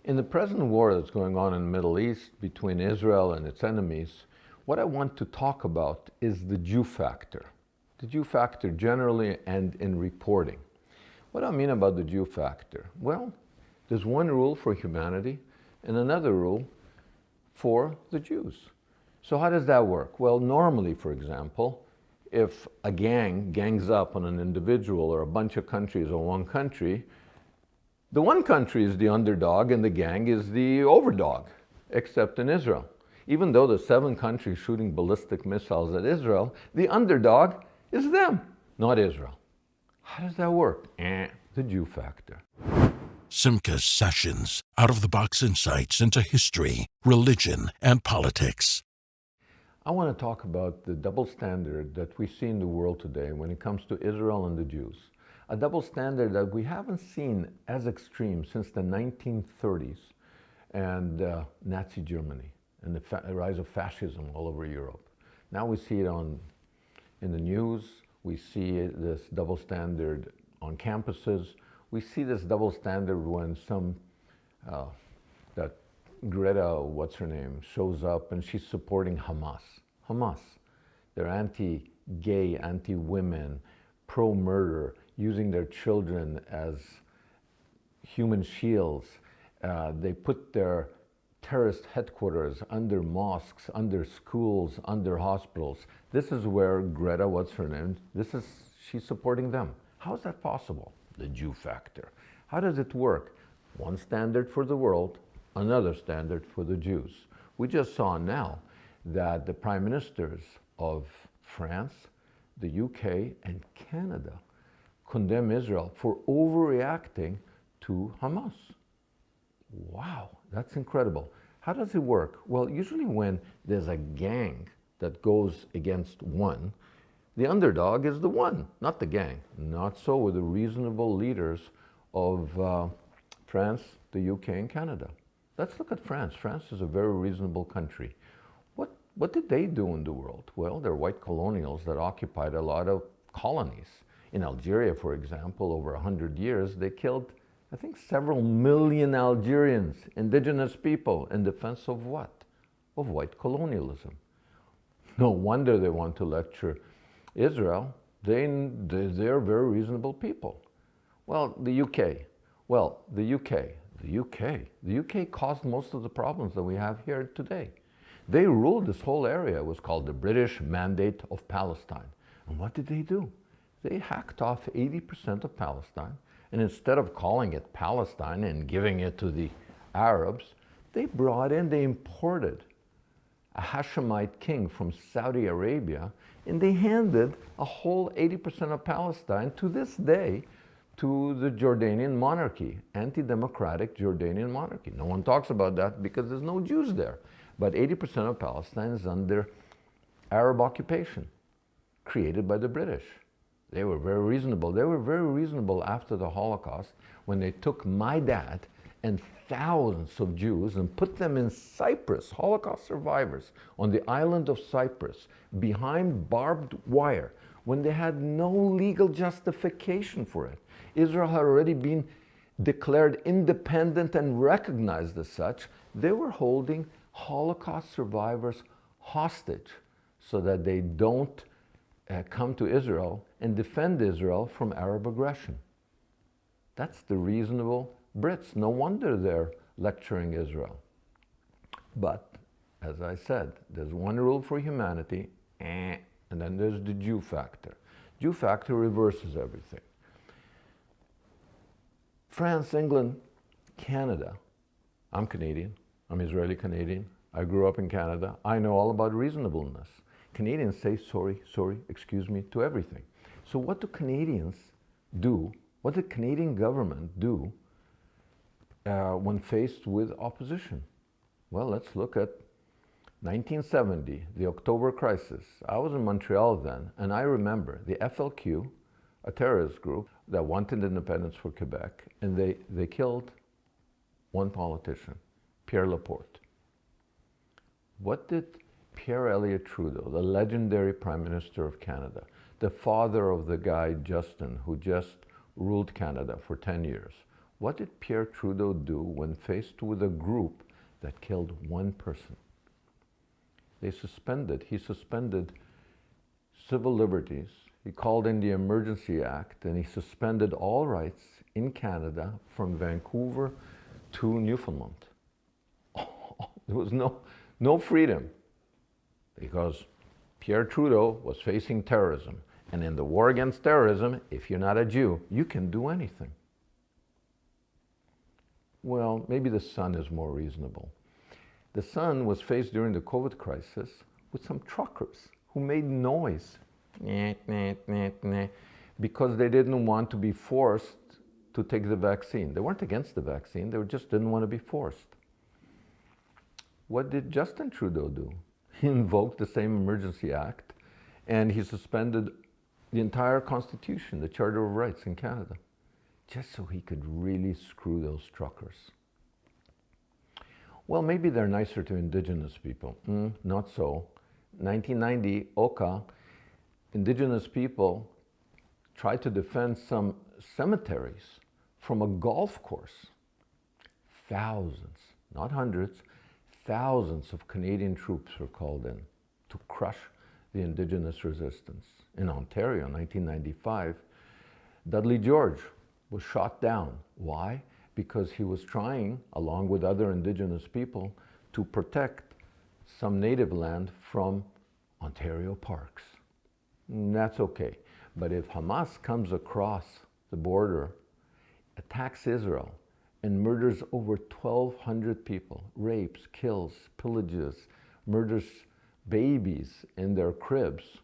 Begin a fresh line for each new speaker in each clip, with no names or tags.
In the present war that's going on in the Middle East between Israel and its enemies, what I want to talk about is the Jew factor. The Jew factor generally and in reporting. What do I mean about the Jew factor? Well, there's one rule for humanity and another rule for the Jews. So how does that work? Well, normally, for example, if a gang gangs up on an individual or a bunch of countries or one country, the one country is the underdog and the gang is the overdog, except in Israel. Even though the 7 countries shooting ballistic missiles at Israel, the underdog is them, not Israel. How does that work? The Jew factor.
Simcha Sessions, out-of-the-box insights into history, religion, and politics.
I want to talk about the double standard that we see in the world today when it comes to Israel and the Jews. A double standard that we haven't seen as extreme since the 1930s and Nazi Germany and the rise of fascism all over Europe. Now we see it in the news. We see this double standard on campuses. We see this double standard when that Greta, what's her name, shows up and she's supporting Hamas. Hamas. They're anti-gay, anti-women, pro-murder, using their children as human shields. They put their terrorist headquarters under mosques, under schools, under hospitals. This is where Greta, what's her name, she's supporting them. How is that possible? The Jew factor. How does it work? One standard for the world, another standard for the Jews. We just saw now that the prime ministers of France, the UK, and Canada condemn Israel for overreacting to Hamas. Wow, that's incredible. How does it work? Well, usually when there's a gang that goes against one, the underdog is the one, not the gang. Not so with the reasonable leaders of France, the UK, and Canada. Let's look at France. France is a very reasonable country. What did they do in the world? Well, they're white colonials that occupied a lot of colonies. In Algeria, for example, over 100 years, they killed, I think, several million Algerians, indigenous people, in defense of what? Of white colonialism. No wonder they want to lecture Israel. They're very reasonable people. Well, the UK. The UK caused most of the problems that we have here today. They ruled this whole area. It was called the British Mandate of Palestine. And what did they do? They hacked off 80% of Palestine, and instead of calling it Palestine and giving it to the Arabs, they imported a Hashemite king from Saudi Arabia, and they handed a whole 80% of Palestine to this day to the Jordanian monarchy, anti-democratic Jordanian monarchy. No one talks about that because there's no Jews there. But 80% of Palestine is under Arab occupation, created by the British. They were very reasonable. They were very reasonable after the Holocaust when they took my dad and thousands of Jews and put them in Cyprus, Holocaust survivors, on the island of Cyprus, behind barbed wire, when they had no legal justification for it. Israel had already been declared independent and recognized as such. They were holding Holocaust survivors hostage so that they don't come to Israel and defend Israel from Arab aggression. That's the reasonable Brits. No wonder they're lecturing Israel. But, as I said, there's one rule for humanity, and then there's the Jew factor. Jew factor reverses everything. France, England, Canada. I'm Canadian. I'm Israeli-Canadian. I grew up in Canada. I know all about reasonableness. Canadians say sorry, excuse me to everything. So what do Canadians do? What did the Canadian government do when faced with opposition? Well, let's look at 1970, the October crisis. I was in Montreal then, and I remember the FLQ, a terrorist group that wanted independence for Quebec, and they killed one politician, Pierre Laporte. What did Pierre Elliott Trudeau, the legendary Prime Minister of Canada, the father of the guy Justin, who just ruled Canada for 10 years, What did Pierre Trudeau do when faced with a group that killed one person? He suspended civil liberties. He called in the Emergency Act, and he suspended all rights in Canada from Vancouver to Newfoundland. There was no freedom because Pierre Trudeau was facing terrorism. And in the war against terrorism, if you're not a Jew, you can do anything. Well, maybe the Sun is more reasonable. The Sun was faced during the COVID crisis with some truckers who made noise because they didn't want to be forced to take the vaccine. They weren't against the vaccine, they just didn't want to be forced. What did Justin Trudeau do? He invoked the same Emergency Act and he suspended the entire Constitution, the Charter of Rights in Canada, just so he could really screw those truckers. Well, maybe they're nicer to Indigenous people. Not so. 1990, Oka, Indigenous people tried to defend some cemeteries from a golf course. Thousands, not hundreds, thousands of Canadian troops were called in to crush the Indigenous resistance. In Ontario, in 1995, Dudley George was shot down. Why? Because he was trying, along with other Indigenous people, to protect some native land from Ontario parks. That's okay. But if Hamas comes across the border, attacks Israel, and murders over 1,200 people, rapes, kills, pillages, murders babies in their cribs,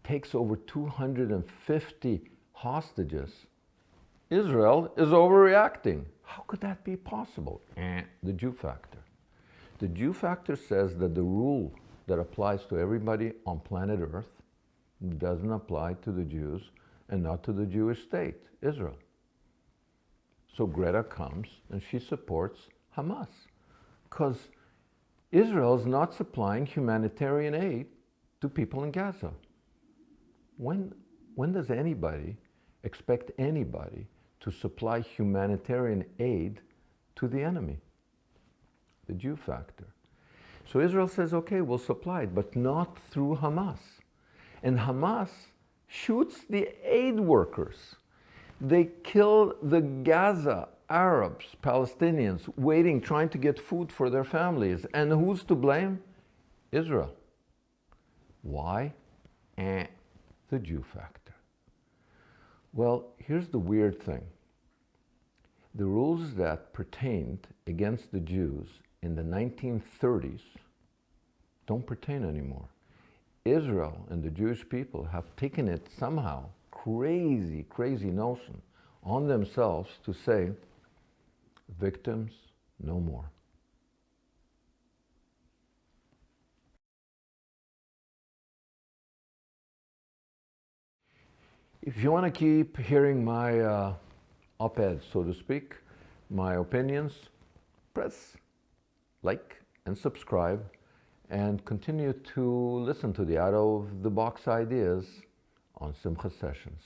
takes over 250 hostages, Israel is overreacting. How could that be possible? The Jew factor. The Jew factor says that the rule that applies to everybody on planet Earth doesn't apply to the Jews and not to the Jewish state, Israel. So Greta comes and she supports Hamas because Israel is not supplying humanitarian aid to people in Gaza. When does anybody expect anybody to supply humanitarian aid to the enemy? The Jew factor. So Israel says, okay, we'll supply it, but not through Hamas. And Hamas shoots the aid workers. They kill the Gaza Arabs, Palestinians, waiting, trying to get food for their families. And who's to blame? Israel. Why? The Jew factor. Well, here's the weird thing. The rules that pertained against the Jews in the 1930s don't pertain anymore. Israel and the Jewish people have taken it somehow, crazy notion, on themselves to say, victims no more. If you want to keep hearing my op-eds, so to speak, my opinions, press like and subscribe and continue to listen to the out-of-the-box ideas on Simcha Sessions.